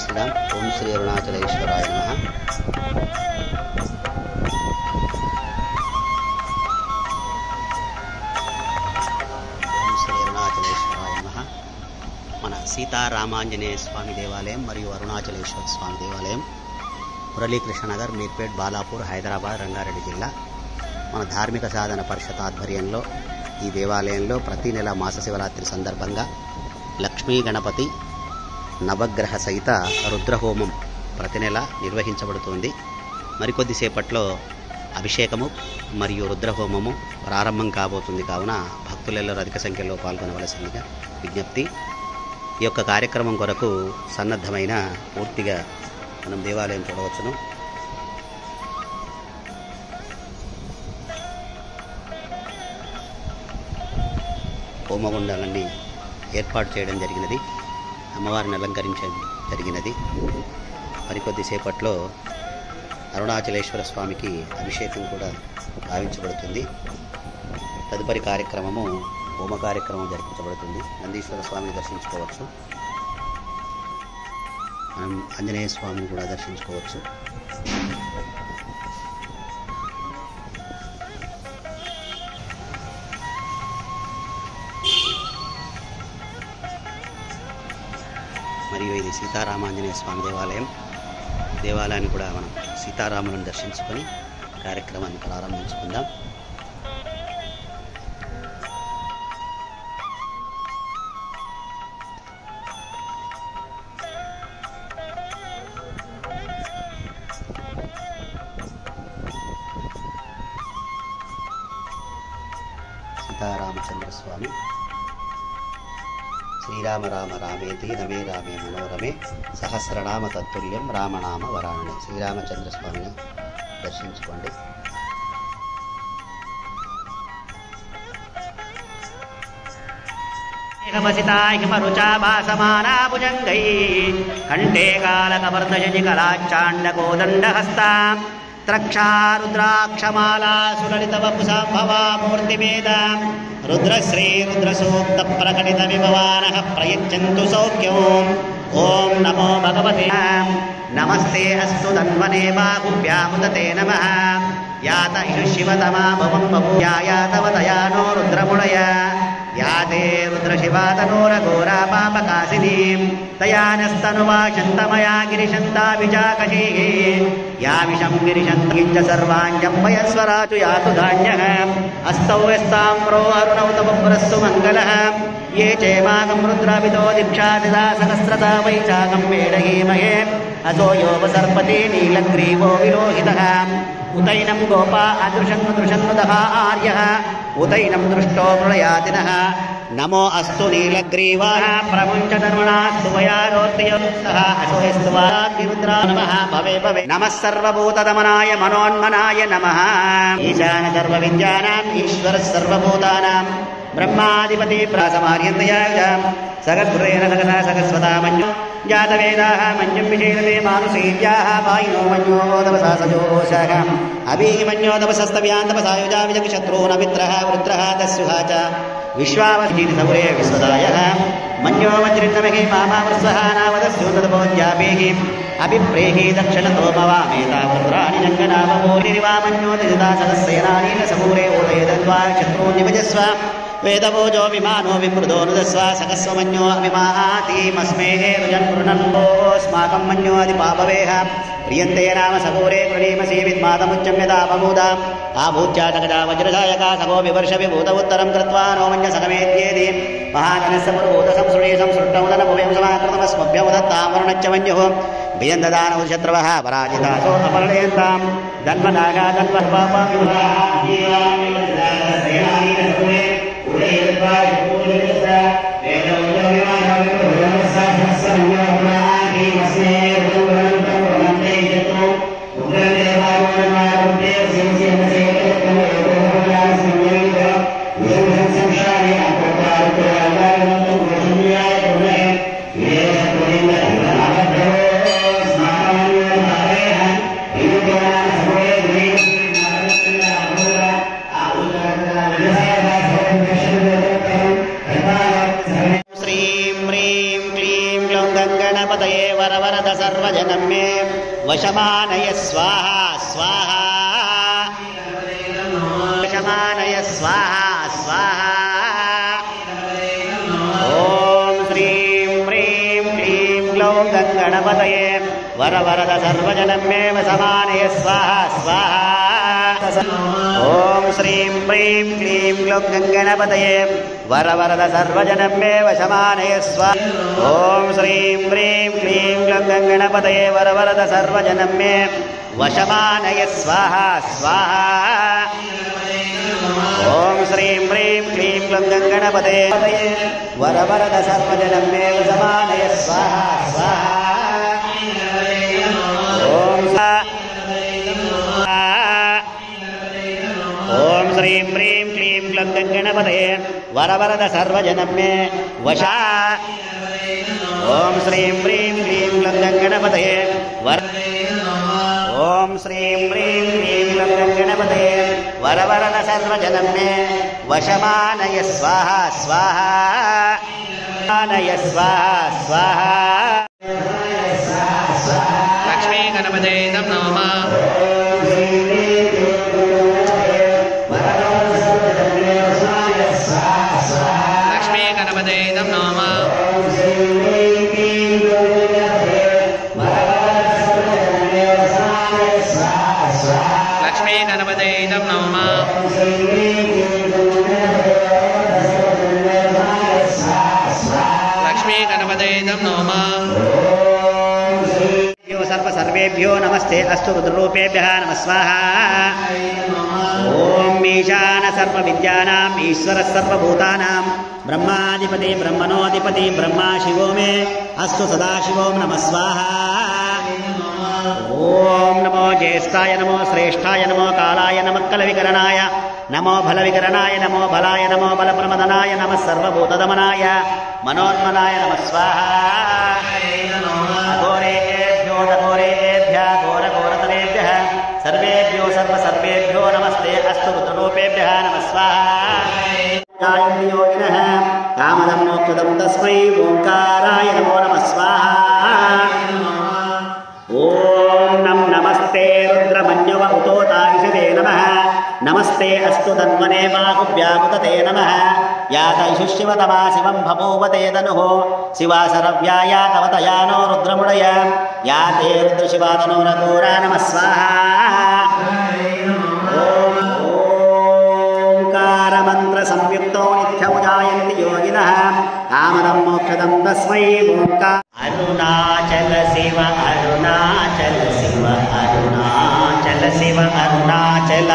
శ్రీరామ్. ఓం శ్రీ అరుణాచలేశ్వరాయ నమః. ఓం శ్రీ అరుణాచలేశ్వరాయ నమః. మన సీతారామాంజనేయ స్వామి దేవాలయం మరియు అరుణాచలేశ్వర స్వామి దేవాలయం మురళీకృష్ణనగర్, మీర్పేట్, బాలాపూర్, హైదరాబాద్, రంగారెడ్డి జిల్లా. మన ధార్మిక సాధన పరిషత్ ఆధ్వర్యంలో ఈ దేవాలయంలో ప్రతి నెల మాస శివరాత్రి సందర్భంగా లక్ష్మీ గణపతి నవగ్రహ సహిత రుద్రహోమం ప్రతి నెల నిర్వహించబడుతుంది. మరికొద్దిసేపట్లో అభిషేకము మరియు రుద్రహోమము ప్రారంభం కాబోతుంది. కావున భక్తులెల్లరూ అధిక సంఖ్యలో పాల్గొనవలసిందిగా విజ్ఞప్తి. ఈ యొక్క కార్యక్రమం కొరకు సన్నద్ధమైన పూర్తిగా మనం దేవాలయం చూడవచ్చును. హోమగుండాలన్నీ ఏర్పాటు చేయడం జరిగినది. అమ్మవారిని అలంకరించడం జరిగినది. మరికొద్దిసేపట్లో అరుణాచలేశ్వర స్వామికి అభిషేకం కూడా భావించబడుతుంది. తదుపరి కార్యక్రమము హోమ కార్యక్రమం జరిపించబడుతుంది. నందీశ్వర స్వామిని దర్శించుకోవచ్చు. మనం ఆంజనేయ స్వామిని కూడా దర్శించుకోవచ్చు. మరియు ఇది సీతారామాంజనేయ స్వామి దేవాలయం. దేవాలయాన్ని కూడా మనం సీతారాములను దర్శించుకొని కార్యక్రమాన్ని ప్రారంభించుకుందాం. సీతారామచంద్ర స్వామి. శ్రీరామ రామ రామేతి రమే రామే మనోరమే సహస్రనామ తత్తుల్యం రామనామ వరాణి. శ్రీరామచంద్ర స్వామిని దర్శించుకోండి. హిమరుచాభాసమానాభుజంగై కంఠే కాలకవర్ధజి కళాచాండకోదండహస్తా త్రక్షారుద్రాక్షమాలా సులలిత వపుసంభవా మూర్తివేద రుద్రశ్రీ రుద్రసూక్త ప్రకటిత విభవానః ప్రయచ్చంతు సౌఖ్యం. ఓం నమో భగవతే నమస్తే అస్తు తన్వనే బాహుభ్యాముదతే నమః. యాత ఇషు శివతమా భవం బభూయాయాతవతయానో రుద్రముళయ యాతే రుద్రశివాతనోరఘోరా పాపకాశినీం దయానస్తనువాశంతమయా గిరిశంతాభిజాకశీః యా విషం గిరిశంతించ సర్వాంజంబయస్వరాచు యాతు ధాన్యః అస్తౌ యస్తామ్రో అరుణౌ తమప్రస్సు మంగళః ఏ చేమాగం రుద్రాభితో దీక్షాదిదా సహస్రతా వైశాఖం మేడహీమహే అసో యోపసర్పతి నీలగ్రీవో విలోహితః ఉతైనం గోపా అదృశన్ను దృశన్నుదః ఆర్యః ఉతైనం దృష్టో ప్రళయాతినః నమో అస్తు నీలగ్రీవాః ప్రముంచధర్మణాస్తు వయారోత్యయుక్తః అసోయస్తు వాగ్విరుద్రా నమః భవే భవే. నమః సర్వభూతదమనాయ మనోన్మనాయ నమః. ఈశాన సర్వవిద్యానాం ఈశ్వరః సర్వభూతానాం బ్రహ్మాధిపతి ప్రాసమార్యంతయాజ సగద్గురేణ సగసా సగస్వతా మన్యు జాతవేదాః మన్యం విశేషతే మానుషీర్యాః వాయినో మన్యోదవసా సజోషః అభిమన్యోదవసస్తవ్యాంతపసాయుజా విజగశత్రూన మిత్రః వృత్రః దస్యుః చ విశ్వావసీతి సౌరే విశ్వదాయః మన్యో వజ్రిన్నమహి మామావృస్వః నావదస్యోదభోజ్యాపేః అభిప్రేహి దక్షిణతో మవామేతా వృత్రాణి జంగనావమూరిరివామన్యో నిజితా సదస్సేనానీన సమూరే ఓదయదద్వా శత్రూన్నిభజస్వ వేదభోజో విమానో విమృదో నుదస్వ సకస్వమన్యో అభిమాహాతీమస్మే రుజన్మృణన్వోస్మాకం మన్యో అధిపాపవేహ ప్రియంతే నామ సగోరే ప్రణీమసీ విద్మాతముచ్చమ్యతాపమూదా ఆభూత్యాటకజా వజ్రజాయకా సగో వివర్ష విభూత ఉత్తరం కృత్వా నోమన్య సగమేత్యేది మహాజనస్య పురుభూత సంసృణీ సంసృష్టముదన భువేం సమాకృతమస్మభ్యముదత్తామరుణచ్చమన్యుః బియందదానౌ శత్రవః పరాజితాసో అపర్ణయంతాం జన్మనాగా జన్మపాపా वशमानय स्वाहा स्वाहा वशमानय स्वाहा स्वाहा ॐ श्रीं ह्रीं क्लीं ग्लौं गङ्गणपतये वरवरद सर्वजनं मे वशमानय स्वाहा स्वाहा ॐ श्रीं ह्रीं क्लीं ग्लौं गङ्गणपतये वरवरद सर्वजनं मे वशमानय स्वाहा ॐ श्रीं ह्रीं क्लीं ग्लौं गङ्गणपतये वरवरद सर्वजनं मे वशमानय स्वाहा स्वाहा ॐ श्रीं ह्रीं क्लीं ग्लौं गङ्गणपतये वरवरद सर्वजनं मे वशमानय स्वाहा स्वाहा ॐ श्रीं ह्रीं क्लीं ग्लौं गङ्गणपतये वरवरद सर्वजनं मे वशा ॐ श्रीं ह्रीं क्लीं ग्लौं गङ्गणपतये ॐ श्रीं ह्रीं क्लीं ग्लौं गङ्गणपतये वरवरद सर्वजनं मे वशमानय स्वाहा स्वाहा मानय स्वाहा स्वाहा लक्ष्मी गणपते नमः लक्ष्मी गणपते नमः लक्ष्मी गणपते नमः लक्ष्मी गणपते नमः सर्वेभ्यो नमस्ते अस्तु रुद्ररूपेभ्यः नमः स्वाहा ॐ ईशान सर्वविद्यानाम् ईश्वरः सर्वभूतानां ब्रह्माधिपति ब्रह्मणोऽधिपति ब्रह्मा शिवो मे अस्तु सदाशिवो नमः स्वाहा ॐ नमो ज्येष्ठाय नमो श्रेष्ठाय नमो कालाय नमः कलविकरणाय नमो फलविकरणाय नमो बलाय नमो बलप्रमदनाय नमः सर्वभूतदमनाय मनोन्मनाय नमः स्वाहा घोरेभ्यः घोरघोरतरेभ्यः सर्वेभ्यो सर्वेभ्यो नमस्ते अस्तु रुद्ररूपेभ्यः नमः स्वाहा योगिनः कामदं मोक्षदं तस्मै ओंकाराय नमो नमः स्वाहा ॐ नमस्ते रुद्रमन्यव उतोताविषदे नमः नमस्ते अस्तु तन्मने बाहुव्याकुतते नमः यातैषु शिवतमा शिवं बभूवते तनुः शिवासरव्या यातवतया नो रुद्रमुडय याते रुद्रशिवा तनूरघोरा नमः स्वाहा ओंकारमन्त्रसंयुक्तो नित्यमुजायन्ति योगिनः कामदं मोक्षदं तस्मै ओंकार अरुणाचल शिव अरुणाचल शिव अरुणाचल शिव अरुणाचल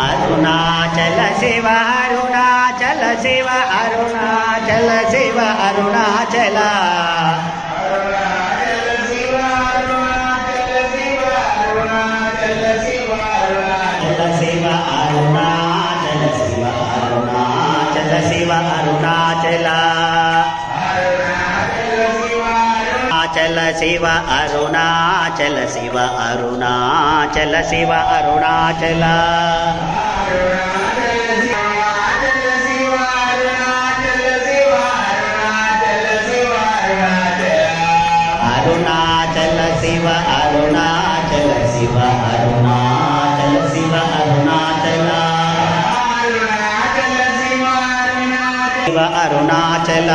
अरुणाचल शिव अरुणाचल शिव अरुणाचल शिव अरुणाचल शिव अरुणाचल शिव अरुणाचल शिव अरुणाचल अरुणाचल शिव अरुणाचल शिव अरुणाचल शिव अरुणाचल अरुणाचल शिव अरुणाचल शिव अरुणाचल शिव अरुणाचल शिव अरुणाचल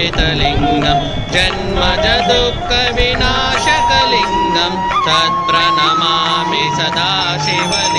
श्वेतलिङ्गं जन्मजदुःखविनाशकलिङ्गं तत्प्रणमामि सदा शिवलिङ्गम्